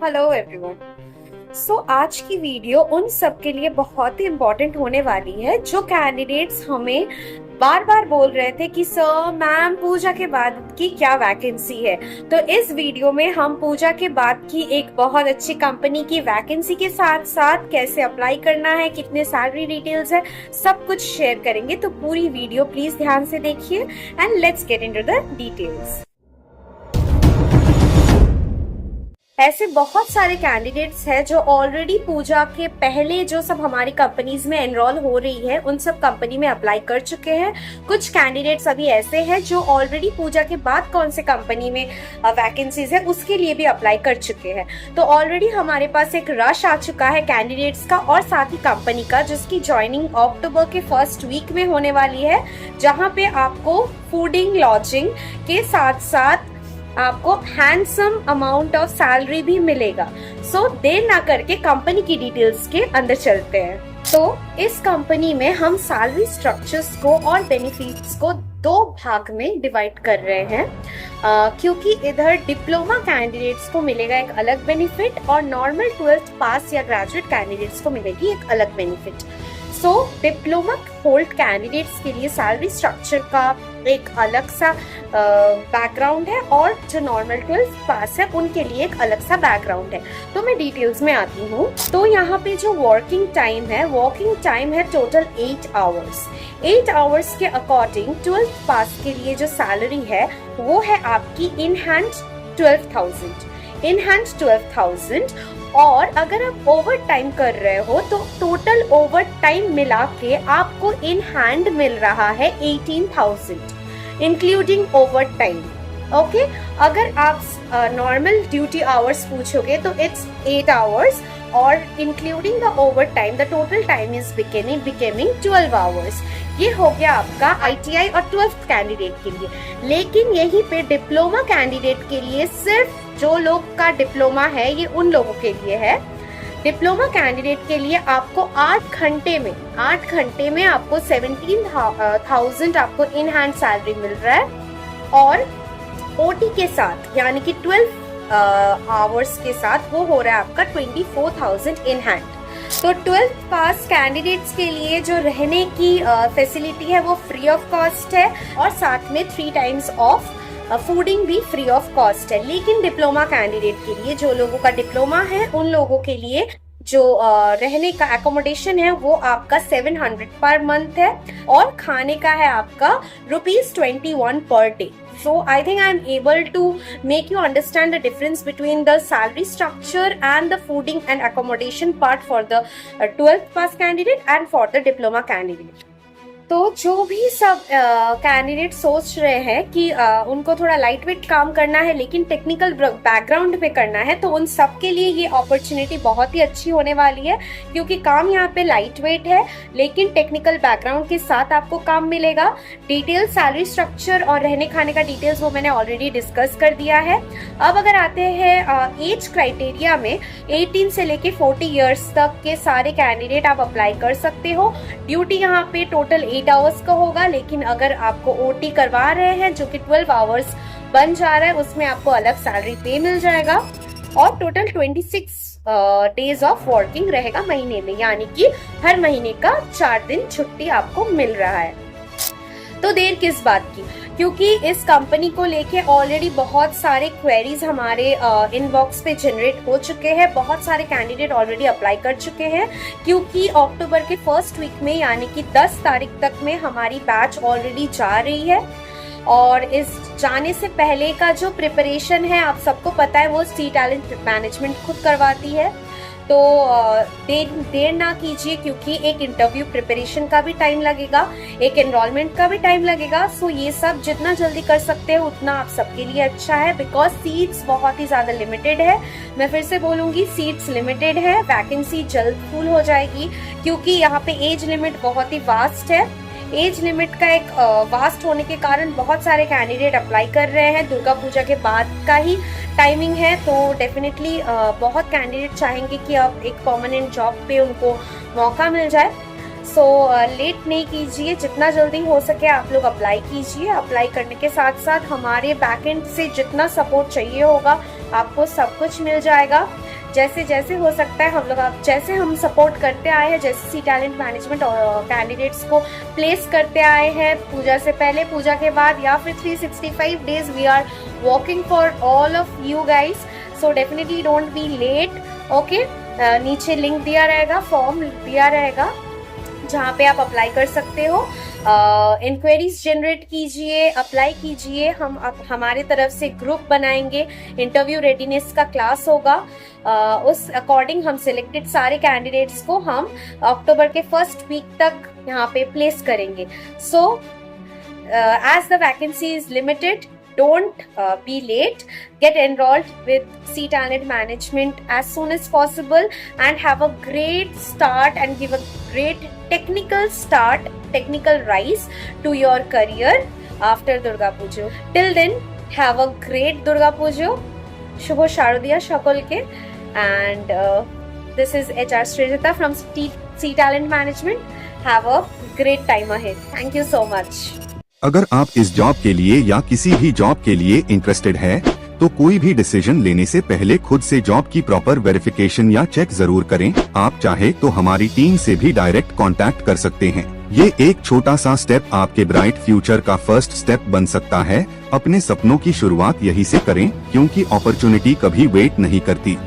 Hello everyone. आज की video उन सब के लिए बहुत ही इम्पोर्टेंट होने वाली है जो कैंडिडेट्स हमें बार बार बोल रहे थे कि सर मैम पूजा के बाद की क्या वैकेंसी है। तो इस वीडियो में हम पूजा के बाद की एक बहुत अच्छी कंपनी की वैकेंसी के साथ साथ कैसे अप्लाई करना है, कितने सैलरी डिटेल्स है, सब कुछ शेयर करेंगे। तो पूरी वीडियो प्लीज ध्यान से देखिए and let's get into the details. ऐसे बहुत सारे कैंडिडेट्स हैं जो ऑलरेडी पूजा के पहले जो सब हमारी कंपनीज में एनरोल हो रही है उन सब कंपनी में अप्लाई कर चुके हैं। कुछ कैंडिडेट्स अभी ऐसे हैं जो ऑलरेडी पूजा के बाद कौन से कंपनी में वैकेंसीज है उसके लिए भी अप्लाई कर चुके हैं। तो ऑलरेडी हमारे पास एक रश आ चुका है कैंडिडेट्स का और साथ ही कंपनी का, जिसकी ज्वाइनिंग अक्टूबर के फर्स्ट वीक में होने वाली है, जहाँ पे आपको फूडिंग लॉजिंग के साथ साथ आपको हैंडसम अमाउंट ऑफ सैलरी भी मिलेगा। देर ना करके कंपनी की डिटेल्स के अंदर चलते हैं। तो इस कंपनी में हम सैलरी स्ट्रक्चर्स को और बेनिफिट्स को दो भाग में डिवाइड कर रहे हैं, क्योंकि इधर डिप्लोमा कैंडिडेट्स को मिलेगा एक अलग बेनिफिट और नॉर्मल 12th पास या ग्रेजुएट कैंडिडेट्स को मिलेगी एक अलग बेनिफिट। डिप्लोमा होल्ड कैंडिडेट्स के लिए सैलरी स्ट्रक्चर का एक अलग सा बैकग्राउंड है और जो नॉर्मल 12th पास है उनके लिए एक अलग सा बैकग्राउंड है। तो मैं डिटेल्स में आती हूँ। तो यहाँ पे जो वर्किंग टाइम है टोटल 8 आवर्स। 8 आवर्स के अकॉर्डिंग 12th पास के लिए जो सैलरी है वो है आपकी इन हैंड 12,000 और अगर आप ओवर टाइम कर रहे हो तो टोटल ओवर टाइम मिला के आपको इन हैंड मिल रहा है 18,000 इंक्लूडिंग ओवर टाइम। ओके, अगर आप नॉर्मल ड्यूटी आवर्स पूछोगे तो इट्स 8 आवर्स और including the over time the total time is becoming 12 hours. ये हो गया आपका ITI और 12th कैंडिडेट के लिए। लेकिन यहीं पे डिप्लोमा कैंडिडेट के लिए सिर्फ जो लोग का डिप्लोमा है ये उन लोगों के लिए है। डिप्लोमा कैंडिडेट के लिए आपको 8 घंटे में आपको 17,000 आपको इन हैंड सैलरी मिल रहा है और OT के साथ यानी कि 12 आवर्स के साथ वो हो रहा है आपका 24,000 इन हैंड। तो 12th पास कैंडिडेट्स के लिए जो रहने की फैसिलिटी है वो फ्री ऑफ कॉस्ट है और साथ में 3 टाइम्स ऑफ फूडिंग भी फ्री ऑफ कॉस्ट है। लेकिन डिप्लोमा कैंडिडेट के लिए, जो लोगों का डिप्लोमा है उन लोगों के लिए जो रहने का एकोमोडेशन है वो आपका 700 पर मंथ है और खाने का है आपका ₹21 per day. So I think I am able to make you understand the difference between the salary structure and the fooding and accommodation part for the 12th pass candidate and for the diploma candidate. तो जो भी सब candidate सोच रहे हैं कि उनको थोड़ा लाइट वेट काम करना है लेकिन टेक्निकल बैकग्राउंड पे करना है, तो उन सब के लिए ये अपॉर्चुनिटी बहुत ही अच्छी होने वाली है, क्योंकि काम यहाँ पे लाइट वेट है लेकिन टेक्निकल बैकग्राउंड के साथ आपको काम मिलेगा। डिटेल सैलरी स्ट्रक्चर और रहने खाने का डिटेल्स वो मैंने ऑलरेडी डिस्कस कर दिया है। अब अगर आते हैं एज क्राइटेरिया में, 18 से लेके 40 ईयर्स तक के सारे कैंडिडेट आप अप्लाई कर सकते हो। ड्यूटी यहाँ पे टोटल 8 आवर्स का होगा, लेकिन अगर आपको OT करवा रहे हैं जो कि 12 आवर्स बन जा रहा है उसमें आपको अलग सैलरी पे मिल जाएगा और टोटल 26 डेज ऑफ वर्किंग रहेगा महीने में, यानी कि हर महीने का 4 दिन छुट्टी आपको मिल रहा है। तो देर किस बात की, क्योंकि इस कंपनी को लेके ऑलरेडी बहुत सारे क्वेरीज हमारे इनबॉक्स पे जनरेट हो चुके हैं। बहुत सारे कैंडिडेट ऑलरेडी अप्लाई कर चुके हैं, क्योंकि अक्टूबर के फर्स्ट वीक में यानी कि 10 तारीख तक में हमारी बैच ऑलरेडी जा रही है और इस जाने से पहले का जो प्रिपरेशन है आप सबको पता है वो सी टैलेंट मैनेजमेंट खुद करवाती है। तो देर ना कीजिए, क्योंकि एक इंटरव्यू प्रिपरेशन का भी टाइम लगेगा, एक एनरोलमेंट का भी टाइम लगेगा। ये सब जितना जल्दी कर सकते हो उतना आप सबके लिए अच्छा है, बिकॉज सीट्स बहुत ही ज्यादा लिमिटेड है। मैं फिर से बोलूंगी, सीट्स लिमिटेड है, वैकेंसी जल्द फुल हो जाएगी, क्योंकि यहाँ पे एज लिमिट बहुत ही वास्ट है। एज लिमिट का एक वास्ट होने के कारण बहुत सारे कैंडिडेट अप्लाई कर रहे हैं। दुर्गा पूजा के बाद का ही टाइमिंग है, तो डेफिनेटली बहुत कैंडिडेट चाहेंगे कि अब एक परमानेंट जॉब पे उनको मौका मिल जाए। लेट नहीं कीजिए, जितना जल्दी हो सके आप लोग अप्लाई कीजिए। अप्लाई करने के साथ साथ हमारे बैकएंड से जितना सपोर्ट चाहिए होगा आपको सब कुछ मिल जाएगा। जैसे जैसे हो सकता है हम लोग, आप जैसे हम सपोर्ट करते आए हैं, जैसे सी टैलेंट मैनेजमेंट कैंडिडेट्स को प्लेस करते आए हैं, पूजा से पहले, पूजा के बाद, या फिर 365 days we are working for all of you guys. So definitely don't be late, okay. नीचे लिंक दिया रहेगा, फॉर्म दिया रहेगा जहाँ पे आप अप्लाई कर सकते हो। इंक्वायरीज जनरेट कीजिए, अप्लाई कीजिए। हम हमारे तरफ से ग्रुप बनाएंगे, इंटरव्यू रेडीनेस का क्लास होगा, उस अकॉर्डिंग हम सिलेक्टेड सारे कैंडिडेट्स को हम अक्टूबर के फर्स्ट वीक तक यहाँ पे प्लेस करेंगे। So as the vacancy is limited, don't be late. Get enrolled with C Talent Management as soon as possible and have a great start and give a great technical rise to your career after Durga Pujo. Till then, have a great Durga Pujo. Shubho Sharadiya Shakolke. And this is HR Srijata from C Talent Management. Have a great time ahead. Thank you so much. अगर आप इस job के लिए या किसी भी job के लिए इंटरेस्टेड है तो कोई भी डिसीजन लेने से पहले खुद से जॉब की प्रॉपर वेरिफिकेशन या चेक जरूर करें। आप चाहे तो हमारी टीम से भी डायरेक्ट कांटेक्ट कर सकते हैं। ये एक छोटा सा स्टेप आपके ब्राइट फ्यूचर का फर्स्ट स्टेप बन सकता है। अपने सपनों की शुरुआत यहीं से करें, क्योंकि अपॉर्चुनिटी कभी वेट नहीं करती।